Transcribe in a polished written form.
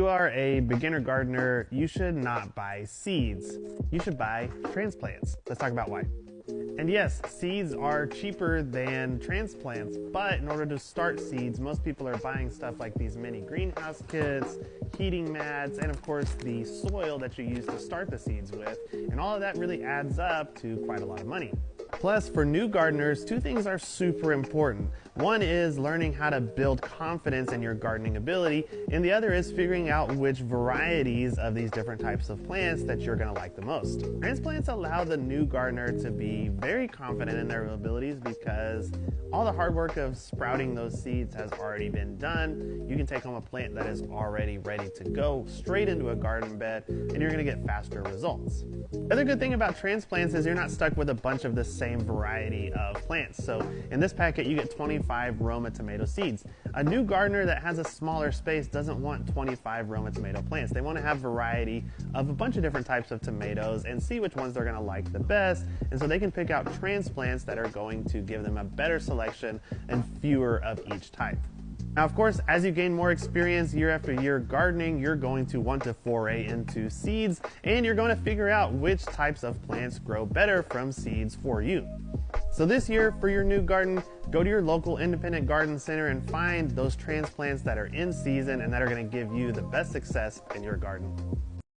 If you are a beginner gardener, you should not buy seeds. You should buy transplants. Let's talk about why. And yes, seeds are cheaper than transplants, but in order to start seeds, most people are buying stuff like these mini greenhouse kits, heating mats, and of course the soil that you use to start the seeds with. And all of that really adds up to quite a lot of money. Plus, for new gardeners, two things are super important. One is learning how to build confidence in your gardening ability, and the other is figuring out which varieties of these different types of plants that you're going to like the most. Transplants allow the new gardener to be very confident in their abilities because all the hard work of sprouting those seeds has already been done. You can take home a plant that is already ready to go straight into a garden bed, and you're going to get faster results. The other good thing about transplants is you're not stuck with a bunch of the same variety of plants. So in this packet, you get 25 Roma tomato seeds. A new gardener that has a smaller space doesn't want 25 Roma tomato plants. They want to have variety of a bunch of different types of tomatoes and see which ones they're going to like the best. And so they can pick out transplants that are going to give them a better selection and fewer of each type. Now, of course, as you gain more experience year after year gardening, you're going to want to foray into seeds, and you're going to figure out which types of plants grow better from seeds for you. So this year, for your new garden, go to your local independent garden center and find those transplants that are in season and that are going to give you the best success in your garden.